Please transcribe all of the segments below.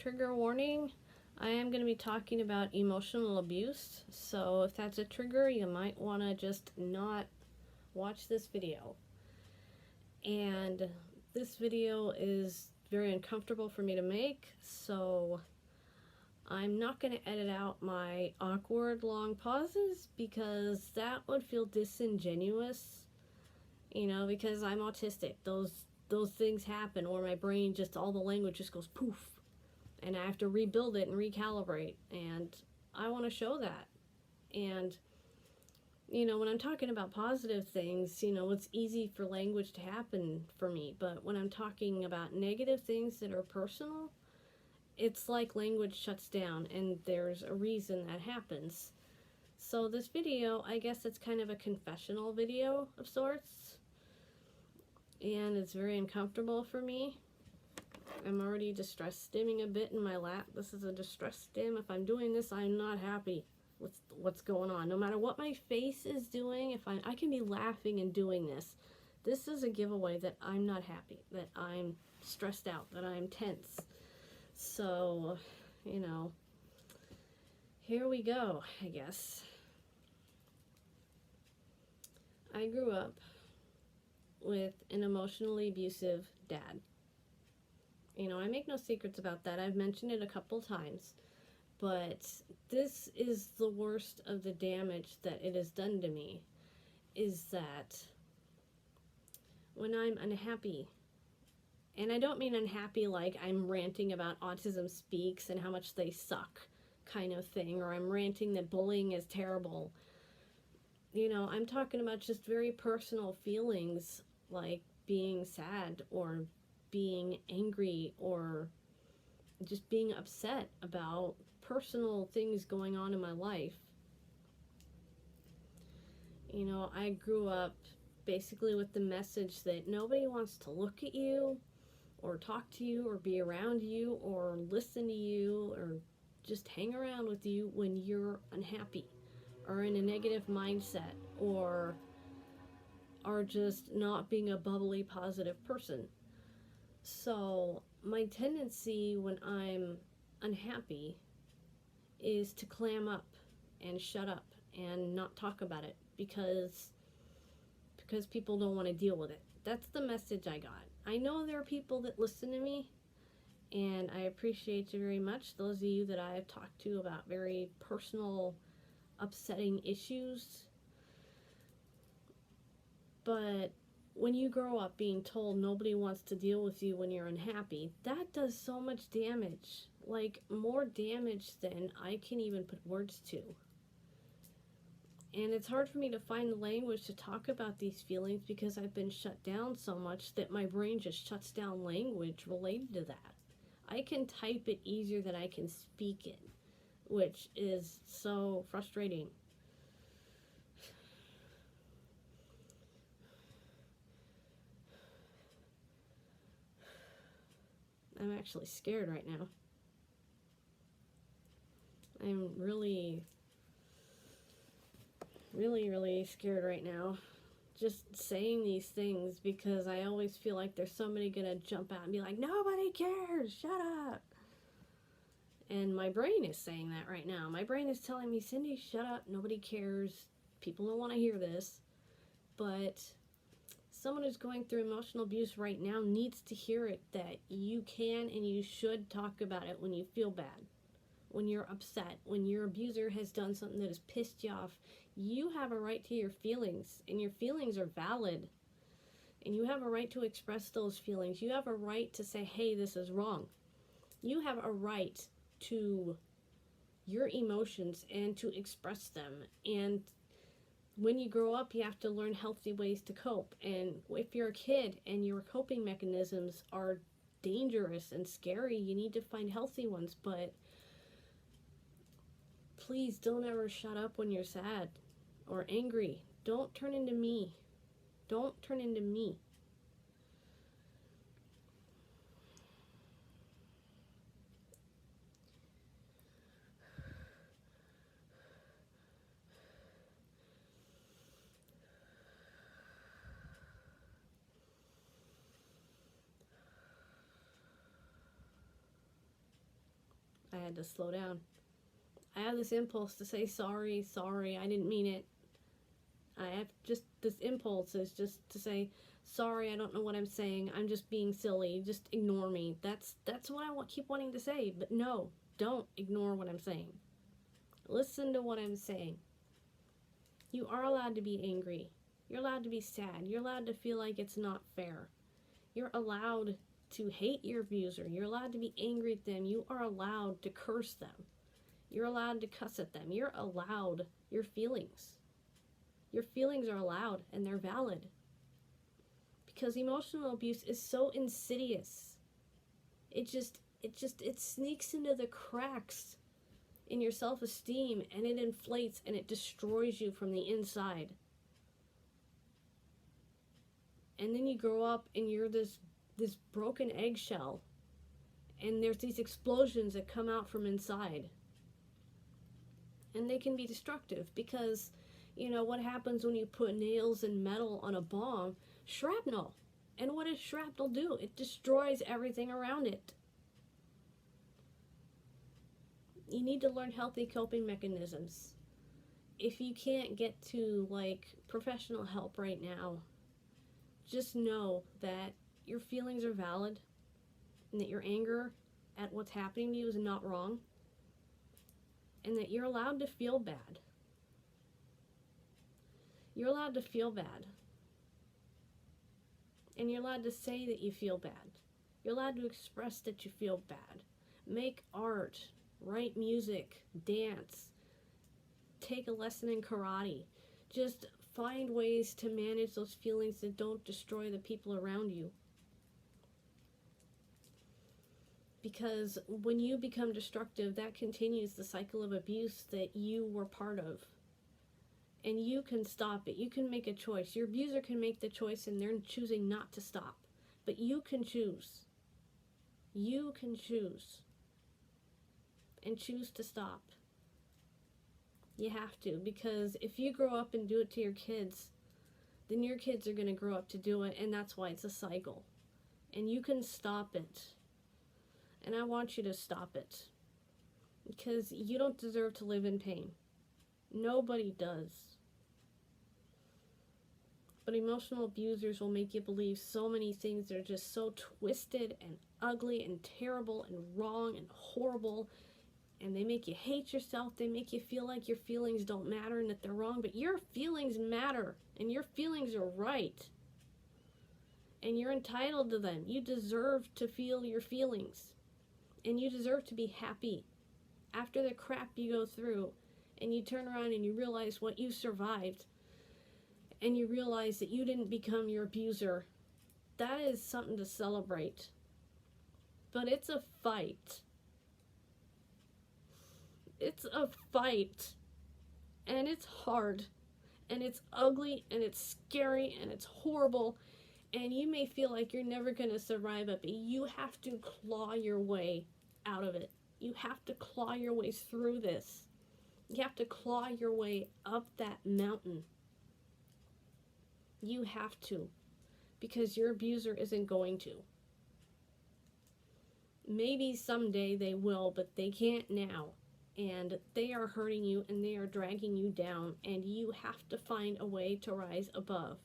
trigger warning. I am going to be talking about emotional abuse, so if that's a trigger, you might want to just not watch this video. And this video is very uncomfortable for me to make, so I'm not going to edit out my awkward long pauses because that would feel disingenuous, because I'm autistic. Those things happen, or my brain just, all the language just goes poof, and I have to rebuild it and recalibrate, and I want to show that. And when I'm talking about positive things, it's easy for language to happen for me, but when I'm talking about negative things that are personal, it's like language shuts down, and there's a reason that happens. So this video, I guess it's kind of a confessional video of sorts, and it's very uncomfortable for me. I'm already distress stimming a bit in my lap. This is a distress stim. If I'm doing this, I'm not happy with what's going on. No matter what my face is doing, if I can be laughing and doing this. This is a giveaway that I'm not happy, that I'm stressed out, that I'm tense. So, here we go, I guess. I grew up with an emotionally abusive dad. I make no secrets about that. I've mentioned it a couple times. But this is the worst of the damage that it has done to me, is that when I'm unhappy, and I don't mean unhappy like I'm ranting about autism speaks and how much they suck kind of thing, or I'm ranting that bullying is terrible. I'm talking about just very personal feelings like being sad or being angry or just being upset about personal things going on in my life. I grew up basically with the message that nobody wants to look at you or talk to you or be around you or listen to you or just hang around with you when you're unhappy or in a negative mindset or are just not being a bubbly, positive person. So my tendency when I'm unhappy is to clam up and shut up and not talk about it because people don't want to deal with it. That's the message I got. I know there are people that listen to me, and I appreciate you very much. Those of you that I have talked to about very personal, upsetting issues. But when you grow up being told nobody wants to deal with you when you're unhappy, that does so much damage. Like, more damage than I can even put words to. And it's hard for me to find the language to talk about these feelings because I've been shut down so much that my brain just shuts down language related to that. I can type it easier than I can speak it, which is so frustrating. I'm actually scared right now. I'm really scared right now. Just saying these things because I always feel like there's somebody gonna jump out and be like, nobody cares, shut up. And my brain is saying that right now. My brain is telling me, Cindy, shut up, nobody cares, people don't want to hear this. But someone who's going through emotional abuse right now needs to hear it, that you can and you should talk about it when you feel bad, when you're upset, when your abuser has done something that has pissed you off. You have a right to your feelings, and your feelings are valid. And you have a right to express those feelings. You have a right to say, hey, this is wrong. You have a right to your emotions and to express them. And when you grow up, you have to learn healthy ways to cope. And if you're a kid and your coping mechanisms are dangerous and scary, you need to find healthy ones. But please don't ever shut up when you're sad or angry. Don't turn into me. Don't turn into me. I had to slow down. I have this impulse to say sorry, I didn't mean it. I have just this impulse is just to say sorry, I don't know what I'm saying. I'm just being silly. Just ignore me. That's what I keep wanting to say, but no, don't ignore what I'm saying. Listen to what I'm saying. You are allowed to be angry. You're allowed to be sad. You're allowed to feel like it's not fair. You're allowed to hate your abuser. You're allowed to be angry at them. You are allowed to curse them. You're allowed to cuss at them. You're allowed your feelings. Your feelings are allowed and they're valid. Because emotional abuse is so insidious. It sneaks into the cracks in your self-esteem, and it inflates and it destroys you from the inside. And then you grow up and you're this broken eggshell, and there's these explosions that come out from inside. And they can be destructive because, you know, what happens when you put nails and metal on a bomb? Shrapnel. And what does shrapnel do? It destroys everything around it. You need to learn healthy coping mechanisms. If you can't get to, like, professional help right now, just know that your feelings are valid and that your anger at what's happening to you is not wrong, and that you're allowed to feel bad. You're allowed to feel bad. And you're allowed to say that you feel bad. You're allowed to express that you feel bad. Make art, write music, dance, take a lesson in karate. Just find ways to manage those feelings that don't destroy the people around you. Because when you become destructive, that continues the cycle of abuse that you were part of. And you can stop it. You can make a choice. Your abuser can make the choice and they're choosing not to stop. But you can choose. You can choose. And choose to stop. You have to, because if you grow up and do it to your kids, then your kids are going to grow up to do it, and that's why it's a cycle. And you can stop it. And I want you to stop it. Because you don't deserve to live in pain. Nobody does. But emotional abusers will make you believe so many things that are just so twisted and ugly and terrible and wrong and horrible. And they make you hate yourself. They make you feel like your feelings don't matter and that they're wrong. But your feelings matter. And your feelings are right. And you're entitled to them. You deserve to feel your feelings. And you deserve to be happy. After the crap you go through, and you turn around and you realize what you survived, and you realize that you didn't become your abuser, that is something to celebrate. But it's a fight. It's a fight. And it's hard. And it's ugly, and it's scary, and it's horrible. And you may feel like you're never going to survive it, but you have to claw your way out of it. You have to claw your way through this. You have to claw your way up that mountain. You have to, because your abuser isn't going to. Maybe someday they will, but they can't now. And they are hurting you and they are dragging you down, and you have to find a way to rise above.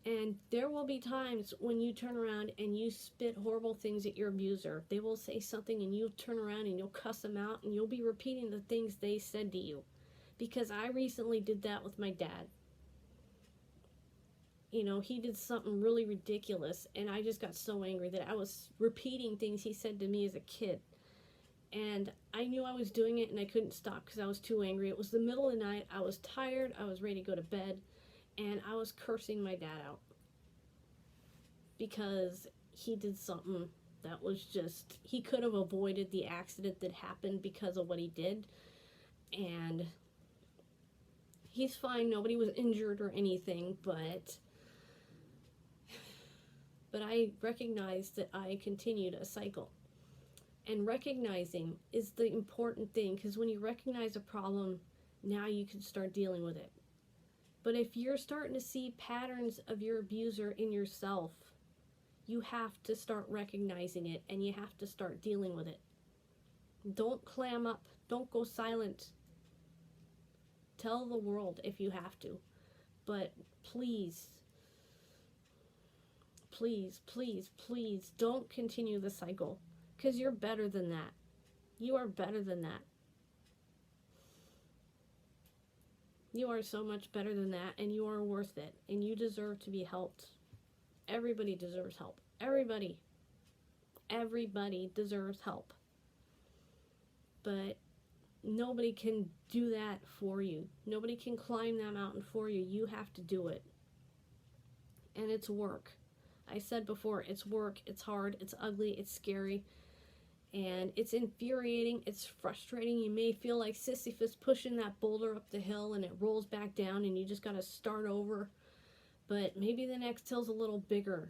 And there will be times when you turn around and you spit horrible things at your abuser. They will say something and you'll turn around and you'll cuss them out and you'll be repeating the things they said to you. Because I recently did that with my dad. You know, he did something really ridiculous and I just got so angry that I was repeating things he said to me as a kid. And I knew I was doing it and I couldn't stop because I was too angry. It was the middle of the night. I was tired. I was ready to go to bed. And I was cursing my dad out because he did something that was just, he could have avoided the accident that happened because of what he did. And he's fine. Nobody was injured or anything, but I recognized that I continued a cycle. And recognizing is the important thing, because when you recognize a problem, now you can start dealing with it. But if you're starting to see patterns of your abuser in yourself, you have to start recognizing it and you have to start dealing with it. Don't clam up. Don't go silent. Tell the world if you have to. But please, please, please, please don't continue the cycle. Because you're better than that. You are better than that. You are so much better than that, and you are worth it. And you deserve to be helped. Everybody deserves help. Everybody. Everybody deserves help. But nobody can do that for you. Nobody can climb that mountain for you. You have to do it. And it's work. I said before, it's work, it's hard, it's ugly, it's scary, and it's infuriating, it's frustrating. You may feel like Sisyphus pushing that boulder up the hill and it rolls back down and you just got to start over. But maybe the next hill's a little bigger.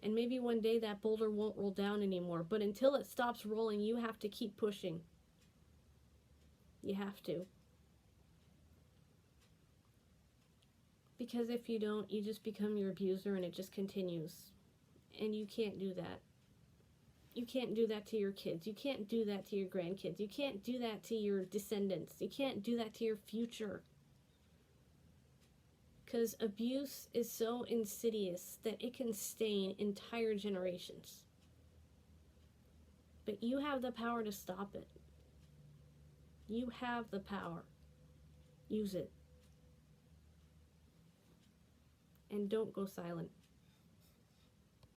And maybe one day that boulder won't roll down anymore. But until it stops rolling, you have to keep pushing. You have to. Because if you don't, you just become your abuser and it just continues. And you can't do that. You can't do that to your kids. You can't do that to your grandkids. You can't do that to your descendants. You can't do that to your future. Because abuse is so insidious that it can stain entire generations. But you have the power to stop it. You have the power. Use it. And don't go silent.